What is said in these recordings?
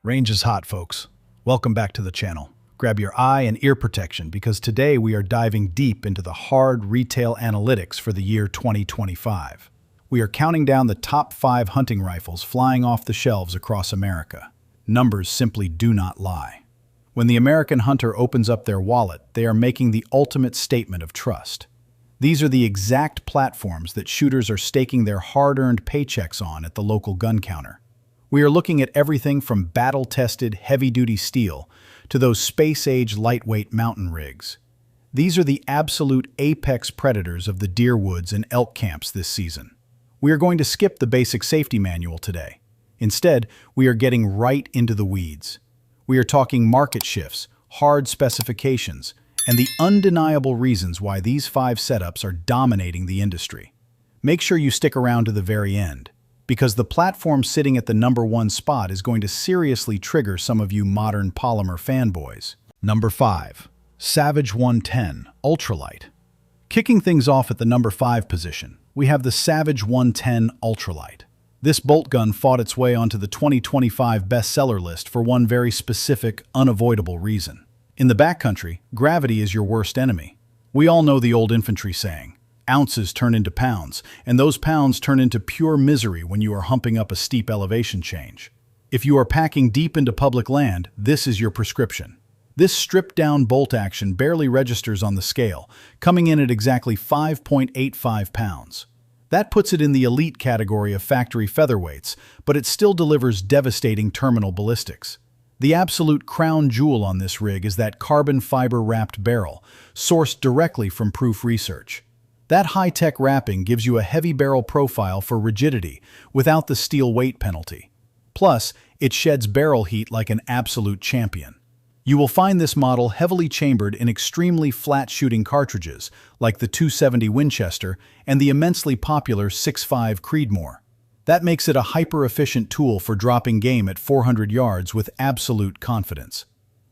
Range is hot, folks. Welcome back to the channel. Grab your eye and ear protection because today we are diving deep into the hard retail analytics for the year 2025. We are counting down the top 5 hunting rifles flying off the shelves across America. Numbers simply do not lie. When the American hunter opens up their wallet, they are making the ultimate statement of trust. These are the exact platforms that shooters are staking their hard-earned paychecks on at the local gun counter. We are looking at everything from battle-tested, heavy-duty steel to those space-age lightweight mountain rigs. These are the absolute apex predators of the deer woods and elk camps this season. We are going to skip the basic safety manual today. Instead, we are getting right into the weeds. We are talking market shifts, hard specifications, and the undeniable reasons why these 5 setups are dominating the industry. Make sure you stick around to the very end, because the platform sitting at the number 1 spot is going to seriously trigger some of you modern polymer fanboys. Number 5. Savage 110 Ultralight. Kicking things off at the number 5 position, we have the Savage 110 Ultralight. This bolt gun fought its way onto the 2025 bestseller list for one very specific, unavoidable reason. In the backcountry, gravity is your worst enemy. We all know the old infantry saying, ounces turn into pounds, and those pounds turn into pure misery when you are humping up a steep elevation change. If you are packing deep into public land, this is your prescription. This stripped-down bolt action barely registers on the scale, coming in at exactly 5.85 pounds. That puts it in the elite category of factory featherweights, but it still delivers devastating terminal ballistics. The absolute crown jewel on this rig is that carbon fiber-wrapped barrel, sourced directly from Proof Research. That high-tech wrapping gives you a heavy barrel profile for rigidity without the steel weight penalty. Plus, it sheds barrel heat like an absolute champion. You will find this model heavily chambered in extremely flat-shooting cartridges like the .270 Winchester and the immensely popular 6.5 Creedmoor. That makes it a hyper-efficient tool for dropping game at 400 yards with absolute confidence.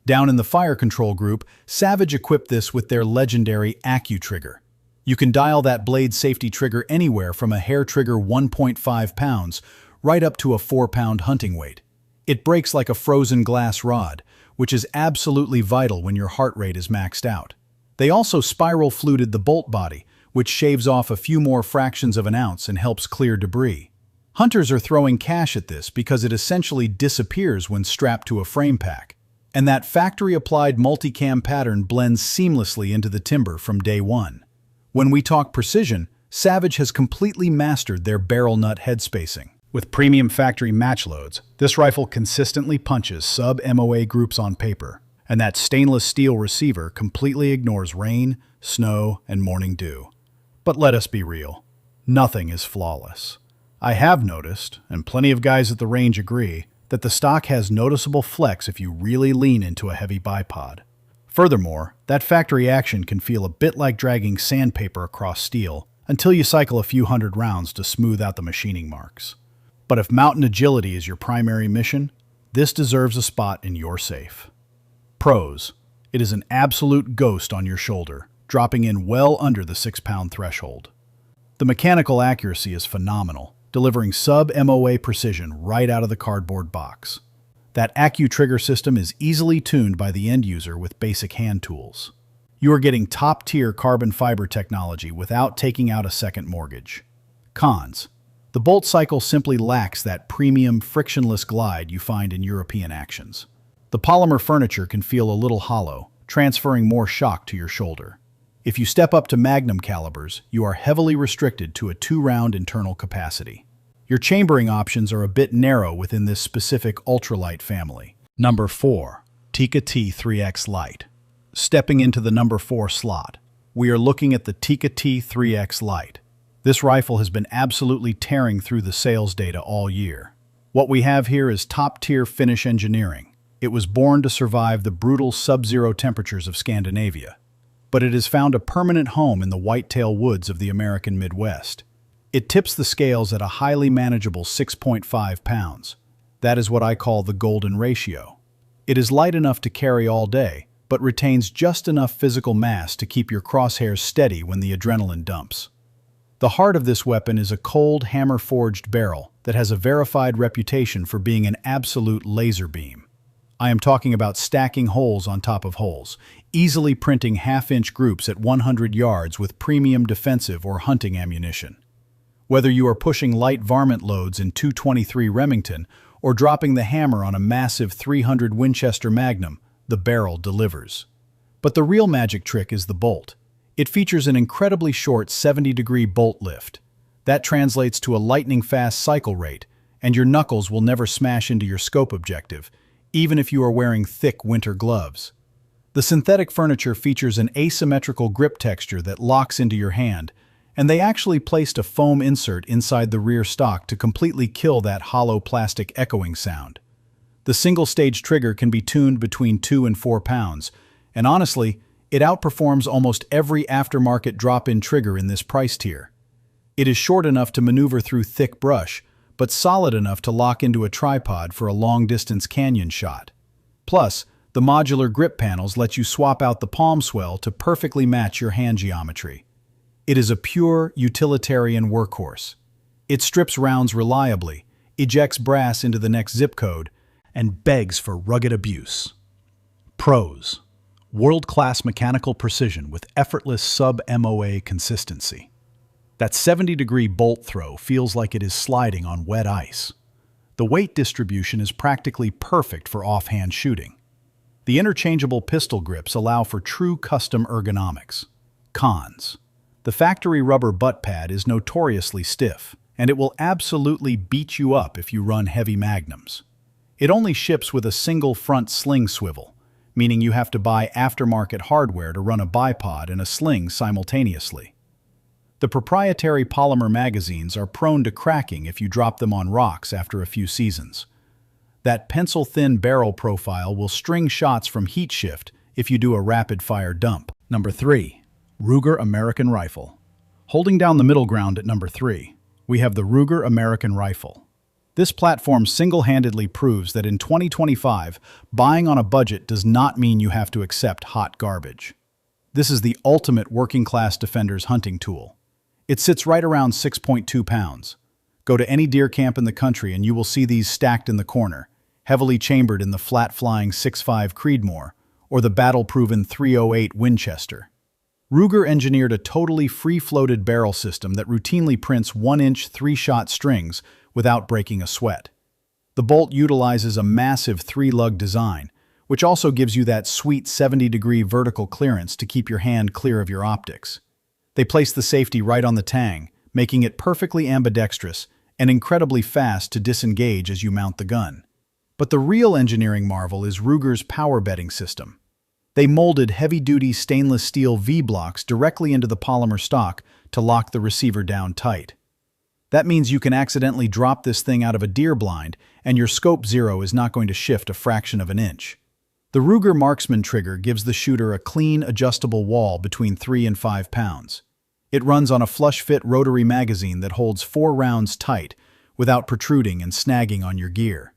Down in the fire control group, Savage equipped this with their legendary AccuTrigger. You can dial that blade safety trigger anywhere from a hair trigger 1.5 pounds right up to a 4-pound hunting weight. It breaks like a frozen glass rod, which is absolutely vital when your heart rate is maxed out. They also spiral fluted the bolt body, which shaves off a few more fractions of an ounce and helps clear debris. Hunters are throwing cash at this because it essentially disappears when strapped to a frame pack. And that factory-applied multicam pattern blends seamlessly into the timber from day one. When we talk precision, Savage has completely mastered their barrel nut head spacing. With premium factory match loads, this rifle consistently punches sub-MOA groups on paper, and that stainless steel receiver completely ignores rain, snow, and morning dew. But let us be real, nothing is flawless. I have noticed, and plenty of guys at the range agree, that the stock has noticeable flex if you really lean into a heavy bipod. Furthermore, that factory action can feel a bit like dragging sandpaper across steel until you cycle a few hundred rounds to smooth out the machining marks. But if mountain agility is your primary mission, this deserves a spot in your safe. Pros: it is an absolute ghost on your shoulder, dropping in well under the 6-pound threshold. The mechanical accuracy is phenomenal, delivering sub-MOA precision right out of the cardboard box. That AccuTrigger system is easily tuned by the end user with basic hand tools. You are getting top-tier carbon fiber technology without taking out a second mortgage. Cons: the bolt cycle simply lacks that premium, frictionless glide you find in European actions. The polymer furniture can feel a little hollow, transferring more shock to your shoulder. If you step up to Magnum calibers, you are heavily restricted to a 2-round internal capacity. Your chambering options are a bit narrow within this specific ultralight family. Number 4. Tikka T3X Lite. Stepping into the number 4 slot, we are looking at the Tikka T3X Lite. This rifle has been absolutely tearing through the sales data all year. What we have here is top-tier Finnish engineering. It was born to survive the brutal sub-zero temperatures of Scandinavia, but it has found a permanent home in the whitetail woods of the American Midwest. It tips the scales at a highly manageable 6.5 pounds. That is what I call the golden ratio. It is light enough to carry all day, but retains just enough physical mass to keep your crosshairs steady when the adrenaline dumps. The heart of this weapon is a cold, hammer-forged barrel that has a verified reputation for being an absolute laser beam. I am talking about stacking holes on top of holes, easily printing half-inch groups at 100 yards with premium defensive or hunting ammunition. Whether you are pushing light varmint loads in 223 Remington or dropping the hammer on a massive 300 Winchester Magnum, the barrel delivers. But the real magic trick is the bolt. It features an incredibly short 70-degree bolt lift. That translates to a lightning-fast cycle rate, and your knuckles will never smash into your scope objective, even if you are wearing thick winter gloves. The synthetic furniture features an asymmetrical grip texture that locks into your hand, and they actually placed a foam insert inside the rear stock to completely kill that hollow plastic echoing sound. The single-stage trigger can be tuned between 2 and 4 pounds, and honestly, it outperforms almost every aftermarket drop-in trigger in this price tier. It is short enough to maneuver through thick brush, but solid enough to lock into a tripod for a long-distance canyon shot. Plus, the modular grip panels let you swap out the palm swell to perfectly match your hand geometry. It is a pure, utilitarian workhorse. It strips rounds reliably, ejects brass into the next zip code, and begs for rugged abuse. Pros: world-class mechanical precision with effortless sub-MOA consistency. That 70-degree bolt throw feels like it is sliding on wet ice. The weight distribution is practically perfect for offhand shooting. The interchangeable pistol grips allow for true custom ergonomics. Cons: the factory rubber butt pad is notoriously stiff, and it will absolutely beat you up if you run heavy magnums. It only ships with a single front sling swivel, meaning you have to buy aftermarket hardware to run a bipod and a sling simultaneously. The proprietary polymer magazines are prone to cracking if you drop them on rocks after a few seasons. That pencil-thin barrel profile will string shots from heat shift if you do a rapid-fire dump. Number 3. Ruger American Rifle. Holding down the middle ground at number 3, we have the Ruger American Rifle. This platform single-handedly proves that in 2025, buying on a budget does not mean you have to accept hot garbage. This is the ultimate working-class defender's hunting tool. It sits right around 6.2 pounds. Go to any deer camp in the country and you will see these stacked in the corner, heavily chambered in the flat-flying 6.5 Creedmoor or the battle-proven .308 Winchester. Ruger engineered a totally free-floated barrel system that routinely prints 1-inch 3-shot strings without breaking a sweat. The bolt utilizes a massive 3-lug design, which also gives you that sweet 70-degree vertical clearance to keep your hand clear of your optics. They place the safety right on the tang, making it perfectly ambidextrous and incredibly fast to disengage as you mount the gun. But the real engineering marvel is Ruger's power bedding system. They molded heavy-duty stainless steel V-blocks directly into the polymer stock to lock the receiver down tight. That means you can accidentally drop this thing out of a deer blind and your scope zero is not going to shift a fraction of an inch. The Ruger Marksman trigger gives the shooter a clean, adjustable wall between 3 and 5 pounds. It runs on a flush-fit rotary magazine that holds 4 rounds tight without protruding and snagging on your gear.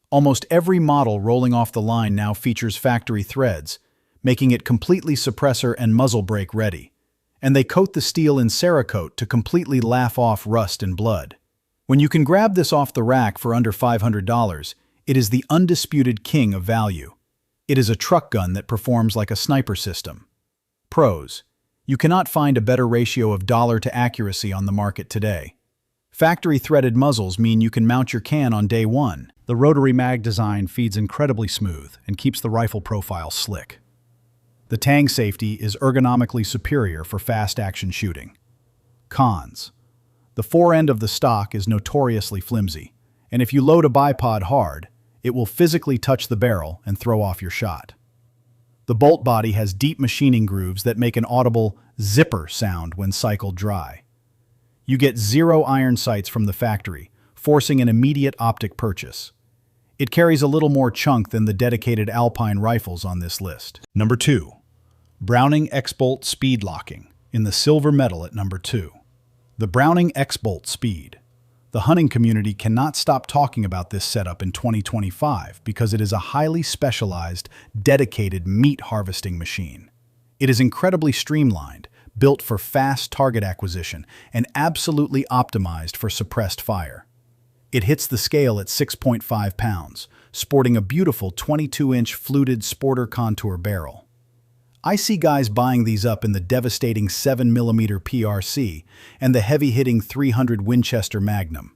Almost every model rolling off the line now features factory threads, making it completely suppressor and muzzle brake ready. And they coat the steel in Cerakote to completely laugh off rust and blood. When you can grab this off the rack for under $500, it is the undisputed king of value. It is a truck gun that performs like a sniper system. Pros: you cannot find a better ratio of dollar to accuracy on the market today. Factory threaded muzzles mean you can mount your can on day one. The rotary mag design feeds incredibly smooth and keeps the rifle profile slick. The tang safety is ergonomically superior for fast-action shooting. Cons: the fore end of the stock is notoriously flimsy, and if you load a bipod hard, it will physically touch the barrel and throw off your shot. The bolt body has deep machining grooves that make an audible zipper sound when cycled dry. You get 0 iron sights from the factory, forcing an immediate optic purchase. It carries a little more chunk than the dedicated Alpine rifles on this list. Number 2. Browning X-Bolt Speed Locking, in the silver medal at number 2. The Browning X-Bolt Speed. The hunting community cannot stop talking about this setup in 2025 because it is a highly specialized, dedicated meat harvesting machine. It is incredibly streamlined, built for fast target acquisition and absolutely optimized for suppressed fire. It hits the scale at 6.5 pounds, sporting a beautiful 22-inch fluted sporter contour barrel. I see guys buying these up in the devastating 7mm PRC and the heavy-hitting 300 Winchester Magnum.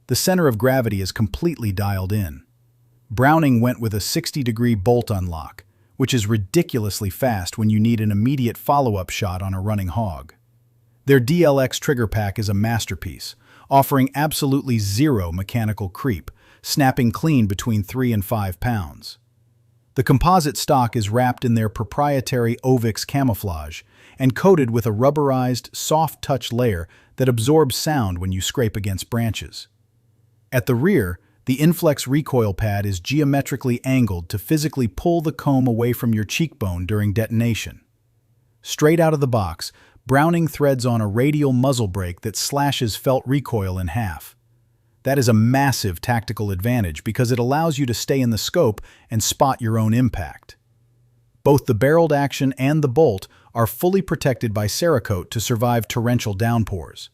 The center of gravity is completely dialed in. Browning went with a 60-degree bolt unlock, which is ridiculously fast when you need an immediate follow-up shot on a running hog. Their DLX trigger pack is a masterpiece, offering absolutely zero mechanical creep, snapping clean between 3 and 5 pounds. The composite stock is wrapped in their proprietary Ovix camouflage and coated with a rubberized, soft-touch layer that absorbs sound when you scrape against branches. At the rear, the Inflex recoil pad is geometrically angled to physically pull the comb away from your cheekbone during detonation. Straight out of the box, Browning threads on a radial muzzle brake that slashes felt recoil in half. That is a massive tactical advantage because it allows you to stay in the scope and spot your own impact. Both the barreled action and the bolt are fully protected by Cerakote to survive torrential downpours.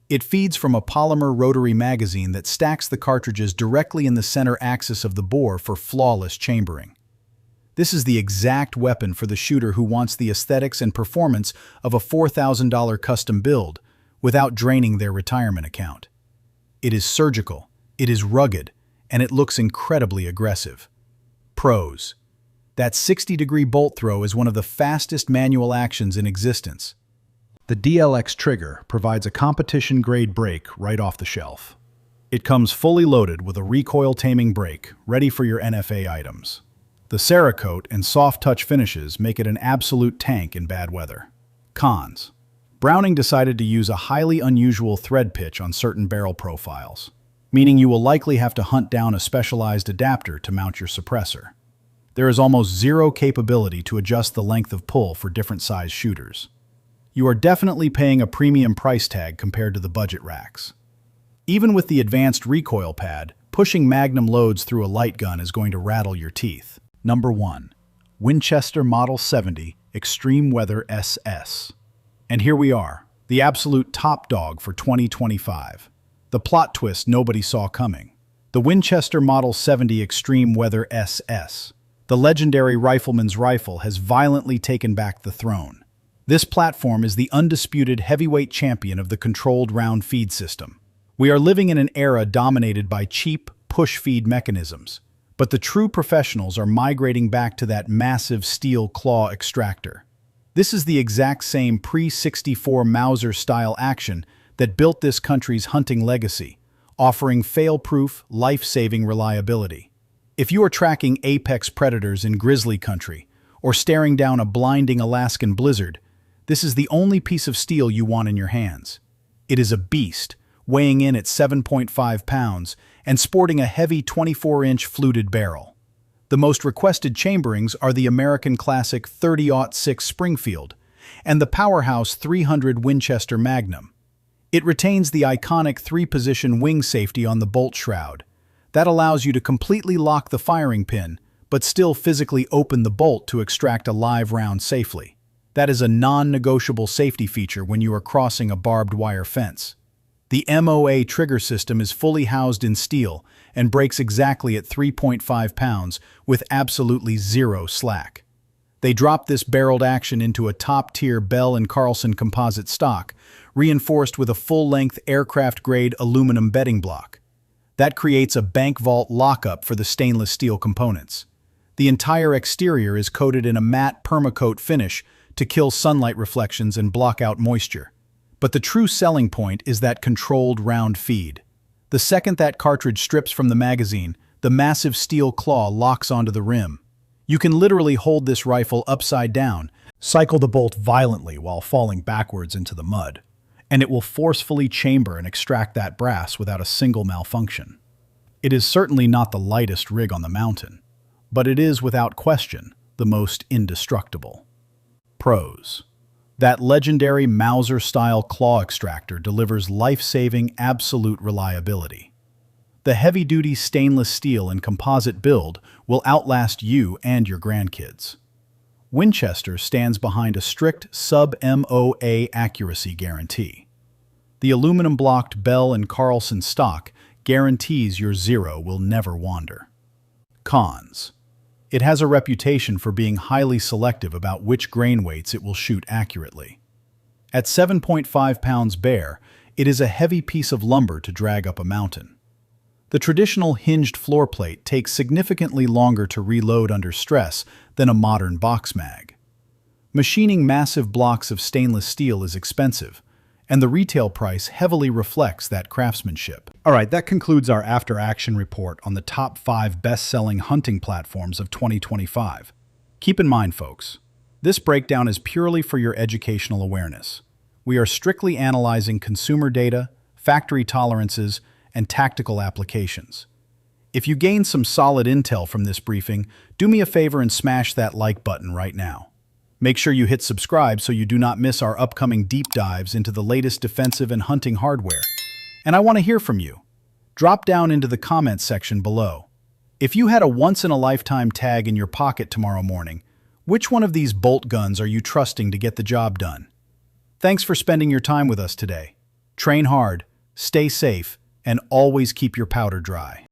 It feeds from a polymer rotary magazine that stacks the cartridges directly in the center axis of the bore for flawless chambering. This is the exact weapon for the shooter who wants the aesthetics and performance of a $4,000 custom build without draining their retirement account. It is surgical, it is rugged, and it looks incredibly aggressive. Pros: that 60-degree bolt throw is one of the fastest manual actions in existence. The DLX trigger provides a competition-grade brake right off the shelf. It comes fully loaded with a recoil-taming brake, ready for your NFA items. The Cerakote and soft-touch finishes make it an absolute tank in bad weather. Cons: Browning decided to use a highly unusual thread pitch on certain barrel profiles, meaning you will likely have to hunt down a specialized adapter to mount your suppressor. There is almost zero capability to adjust the length of pull for different size shooters. You are definitely paying a premium price tag compared to the budget racks. Even with the advanced recoil pad, pushing Magnum loads through a light gun is going to rattle your teeth. Number 1. Winchester Model 70 Extreme Weather SS. And here we are, the absolute top dog for 2025. The plot twist nobody saw coming. The Winchester Model 70 Extreme Weather SS. The legendary rifleman's rifle has violently taken back the throne. This platform is the undisputed heavyweight champion of the controlled round feed system. We are living in an era dominated by cheap, push-feed mechanisms, but the true professionals are migrating back to that massive steel claw extractor. This is the exact same pre-64 Mauser-style action that built this country's hunting legacy, offering fail-proof, life-saving reliability. If you are tracking apex predators in grizzly country, or staring down a blinding Alaskan blizzard, this is the only piece of steel you want in your hands. It is a beast, weighing in at 7.5 pounds and sporting a heavy 24-inch fluted barrel. The most requested chamberings are the American classic 30-06 Springfield and the powerhouse 300 Winchester Magnum. It retains the iconic 3-position wing safety on the bolt shroud. That allows you to completely lock the firing pin, but still physically open the bolt to extract a live round safely. That is a non-negotiable safety feature when you are crossing a barbed wire fence. The MOA trigger system is fully housed in steel and breaks exactly at 3.5 pounds with absolutely zero slack. They dropped this barreled action into a top-tier Bell & Carlson composite stock, reinforced with a full-length aircraft-grade aluminum bedding block. That creates a bank vault lockup for the stainless steel components. The entire exterior is coated in a matte permacoat finish to kill sunlight reflections and block out moisture. But the true selling point is that controlled round feed. The second that cartridge strips from the magazine, the massive steel claw locks onto the rim. You can literally hold this rifle upside down, cycle the bolt violently while falling backwards into the mud, and it will forcefully chamber and extract that brass without a single malfunction. It is certainly not the lightest rig on the mountain, but it is without question the most indestructible. Pros: that legendary Mauser-style claw extractor delivers life-saving absolute reliability. The heavy-duty stainless steel and composite build will outlast you and your grandkids. Winchester stands behind a strict sub-MOA accuracy guarantee. The aluminum-blocked Bell & Carlson stock guarantees your Zero will never wander. Cons. It has a reputation for being highly selective about which grain weights it will shoot accurately. At 7.5 pounds bare, it is a heavy piece of lumber to drag up a mountain. The traditional hinged floor plate takes significantly longer to reload under stress than a modern box mag. Machining massive blocks of stainless steel is expensive, and the retail price heavily reflects that craftsmanship. All right, that concludes our after-action report on the top 5 best-selling hunting platforms of 2025. Keep in mind, folks, this breakdown is purely for your educational awareness. We are strictly analyzing consumer data, factory tolerances, and tactical applications. If you gain some solid intel from this briefing, do me a favor and smash that like button right now. Make sure you hit subscribe so you do not miss our upcoming deep dives into the latest defensive and hunting hardware. And I want to hear from you. Drop down into the comments section below. If you had a once-in-a-lifetime tag in your pocket tomorrow morning, which one of these bolt guns are you trusting to get the job done? Thanks for spending your time with us today. Train hard, stay safe, and always keep your powder dry.